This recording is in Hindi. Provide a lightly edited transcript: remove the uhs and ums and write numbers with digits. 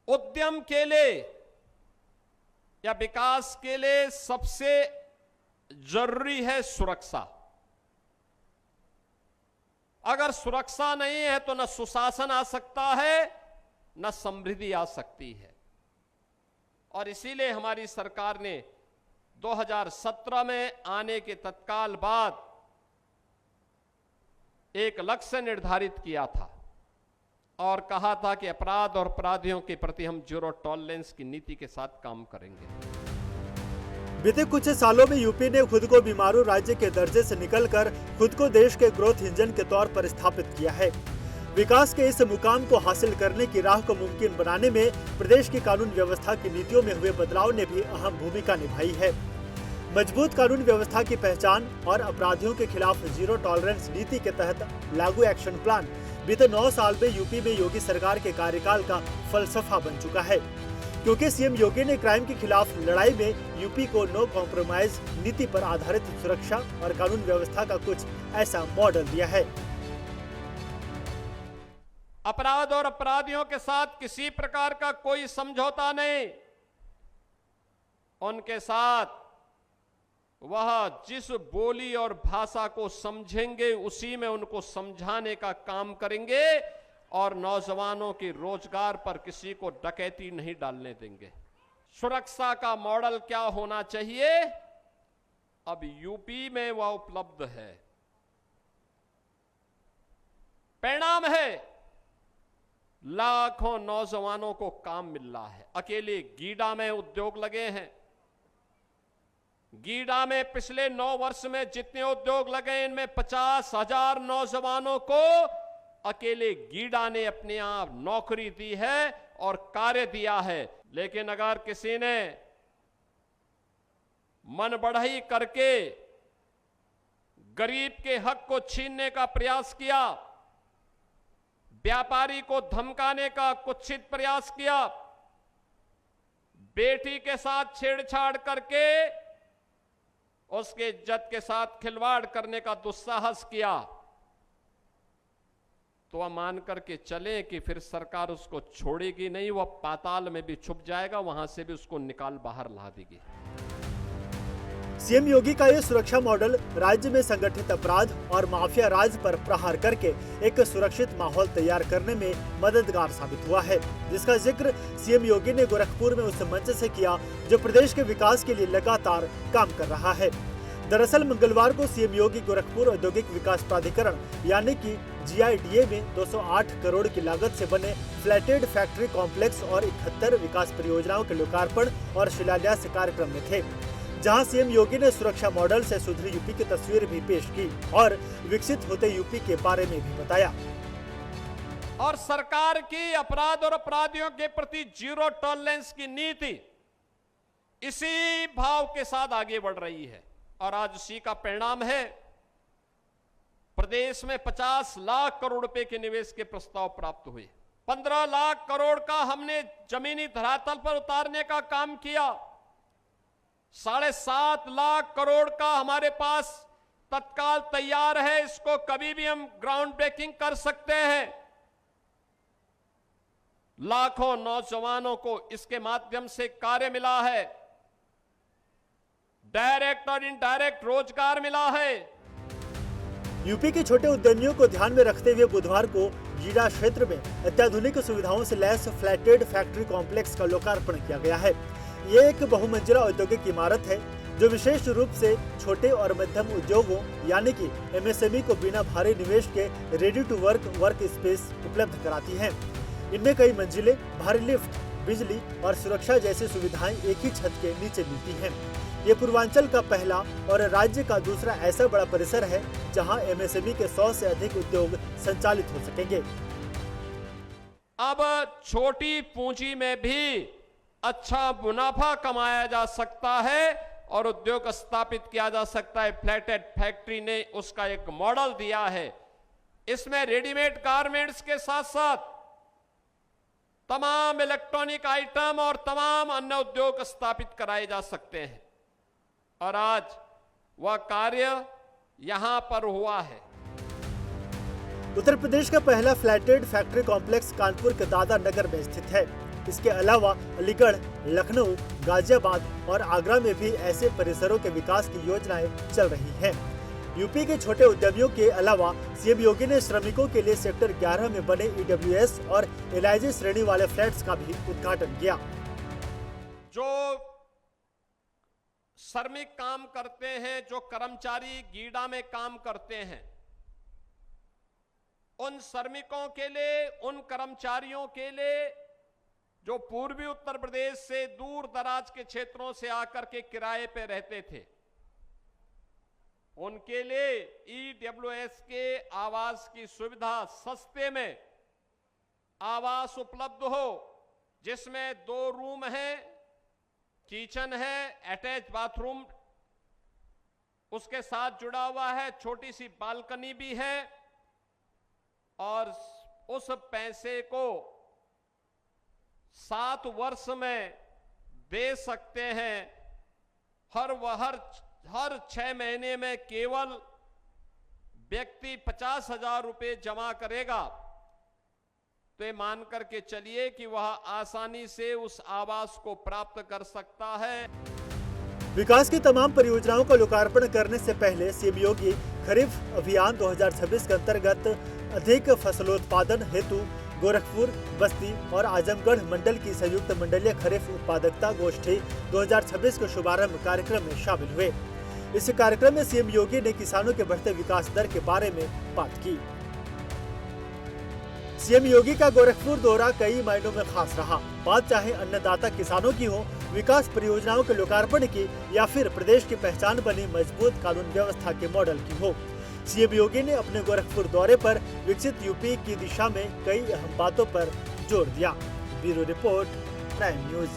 उद्यम के लिए या विकास के लिए सबसे जरूरी है सुरक्षा। अगर सुरक्षा नहीं है तो न सुशासन आ सकता है, न समृद्धि आ सकती है। और इसीलिए हमारी सरकार ने 2017 में आने के तत्काल बाद एक लक्ष्य निर्धारित किया था और कहा था कि अपराध और अपराधियों के प्रति हम जीरो टॉलरेंस की नीति के साथ काम करेंगे। बीते कुछ सालों में यूपी ने खुद को बीमारू राज्य के दर्जे से निकलकर खुद को देश के ग्रोथ इंजन के तौर पर स्थापित किया है। विकास के इस मुकाम को हासिल करने की राह को मुमकिन बनाने में प्रदेश की कानून व्यवस्था की नीतियों में हुए बदलाव ने भी अहम भूमिका निभाई है। मजबूत कानून व्यवस्था की पहचान और अपराधियों के खिलाफ जीरो टॉलरेंस नीति के तहत लागू एक्शन प्लान बीते 9 साल में यूपी में योगी सरकार के कार्यकाल का फलसफा बन चुका है, क्योंकि सीएम योगी ने क्राइम के खिलाफ लड़ाई में यूपी को नो कॉम्प्रोमाइज नीति पर आधारित सुरक्षा और कानून व्यवस्था का कुछ ऐसा मॉडल दिया है। अपराध और अपराधियों के साथ किसी प्रकार का कोई समझौता नहीं। उनके साथ वह जिस बोली और भाषा को समझेंगे उसी में उनको समझाने का काम करेंगे और नौजवानों के रोजगार पर किसी को डकैती नहीं डालने देंगे। सुरक्षा का मॉडल क्या होना चाहिए, अब यूपी में वह उपलब्ध है। परिणाम है लाखों नौजवानों को काम मिल रहा है। अकेले गीडा में उद्योग लगे हैं। गीडा में पिछले 9 वर्ष में जितने उद्योग लगे इनमें 50,000 नौजवानों को अकेले गीडा ने अपने आप नौकरी दी है और कार्य दिया है। लेकिन अगर किसी ने मन बढ़ाई करके गरीब के हक को छीनने का प्रयास किया, व्यापारी को धमकाने का कुत्सित प्रयास किया, बेटी के साथ छेड़छाड़ करके उसके इज्जत के साथ खिलवाड़ करने का दुस्साहस किया, तो वह मान करके चले कि फिर सरकार उसको छोड़ेगी नहीं, वह पाताल में भी छुप जाएगा, वहां से भी उसको निकाल बाहर ला देगी। सीएम योगी का ये सुरक्षा मॉडल राज्य में संगठित अपराध और माफिया राज पर प्रहार करके एक सुरक्षित माहौल तैयार करने में मददगार साबित हुआ है, जिसका जिक्र सीएम योगी ने गोरखपुर में उस मंच से किया जो प्रदेश के विकास के लिए लगातार काम कर रहा है। दरअसल मंगलवार को सीएम योगी गोरखपुर औद्योगिक विकास प्राधिकरण यानी कि GIDA में 208 करोड़ की लागत से बने फ्लैटेड फैक्ट्री कॉम्प्लेक्स और 71 विकास परियोजनाओं के लोकार्पण और शिलान्यास कार्यक्रम में थे, जहां सीएम योगी ने सुरक्षा मॉडल से सुधरी यूपी की तस्वीर भी पेश की और विकसित होते यूपी के बारे में भी बताया। और सरकार की अपराध और अपराधियों के प्रति जीरो टॉलरेंस की नीति इसी भाव के साथ आगे बढ़ रही है और आज उसी का परिणाम है। प्रदेश में 50 लाख करोड़ रुपए के निवेश के प्रस्ताव प्राप्त हुए। 15 लाख करोड़ का हमने जमीनी धरातल पर उतारने का काम किया। 7.5 लाख करोड़ का हमारे पास तत्काल तैयार है, इसको कभी भी हम ग्राउंड ब्रेकिंग कर सकते हैं। लाखों नौजवानों को इसके माध्यम से कार्य मिला है, डायरेक्ट और इनडायरेक्ट रोजगार मिला है। यूपी के छोटे उद्यमियों को ध्यान में रखते हुए बुधवार को गीडा क्षेत्र में अत्याधुनिक सुविधाओं से लैस फ्लैटेड फैक्ट्री कॉम्प्लेक्स का लोकार्पण किया गया है। ये एक बहुमंजिला औद्योगिक इमारत है जो विशेष रूप से छोटे और मध्यम उद्योगों यानी कि MSME को बिना भारी निवेश के रेडी टू वर्क स्पेस उपलब्ध कराती है। इनमें कई मंजिलें, भारी लिफ्ट, बिजली और सुरक्षा जैसी सुविधाएं एक ही छत के नीचे मिलती हैं। ये पूर्वांचल का पहला और राज्य का दूसरा ऐसा बड़ा परिसर है जहां MSME के 100 से अधिक उद्योग संचालित हो सकेंगे। अब छोटी पूंजी में भी अच्छा मुनाफा कमाया जा सकता है और उद्योग स्थापित किया जा सकता है। फ्लैटेड फैक्ट्री ने उसका एक मॉडल दिया है। इसमें रेडीमेड गारमेंट्स के साथ साथ तमाम इलेक्ट्रॉनिक आइटम और तमाम अन्य उद्योग स्थापित कराए जा सकते हैं और आज वह कार्य यहां पर हुआ है। उत्तर प्रदेश का पहला फ्लैटेड फैक्ट्री कॉम्प्लेक्स कानपुर के दादा नगर में स्थित है। इसके अलावा अलीगढ़, लखनऊ, गाजियाबाद और आगरा में भी ऐसे परिसरों के विकास की योजनाएं चल रही हैं। यूपी के छोटे उद्यमियों के अलावा सीएम योगी ने श्रमिकों के लिए सेक्टर 11 में बने ईडब्ल्यूएस और एलआईजी श्रेणी वाले फ्लैट्स का भी उद्घाटन किया। जो श्रमिक काम करते हैं, जो कर्मचारी गीडा में काम करते हैं, उन श्रमिकों के लिए, उन कर्मचारियों के लिए जो पूर्वी उत्तर प्रदेश से दूर दराज के क्षेत्रों से आकर के किराए पे रहते थे, उनके लिए ईडब्ल्यूएस के आवास की सुविधा, सस्ते में आवास उपलब्ध हो, जिसमें 2 रूम है, किचन है, अटैच बाथरूम उसके साथ जुड़ा हुआ है, छोटी सी बालकनी भी है, और उस पैसे को 7 वर्ष में दे सकते हैं। हर 6 महीने में केवल व्यक्ति 50,000 रुपए जमा करेगा, तो ये मान करके चलिए कि वह आसानी से उस आवास को प्राप्त कर सकता है। विकास की तमाम परियोजनाओं का लोकार्पण करने से पहले सीएम योगी खरीफ अभियान 2026 के अंतर्गत अधिक फसलोत्पादन हेतु गोरखपुर, बस्ती और आजमगढ़ मंडल की संयुक्त मंडलीय खरीफ उत्पादकता गोष्ठी 2026 के शुभारंभ कार्यक्रम में शामिल हुए। इस कार्यक्रम में सीएम योगी ने किसानों के बढ़ते विकास दर के बारे में बात की। सीएम योगी का गोरखपुर दौरा कई मायनों में खास रहा। बात चाहे अन्नदाता किसानों की हो, विकास परियोजनाओं के लोकार्पण की, या फिर प्रदेश की पहचान बनी मजबूत कानून व्यवस्था के मॉडल की हो, सीएम योगी ने अपने गोरखपुर दौरे पर विकसित यूपी की दिशा में कई अहम बातों पर जोर दिया। Bureau report, prime news.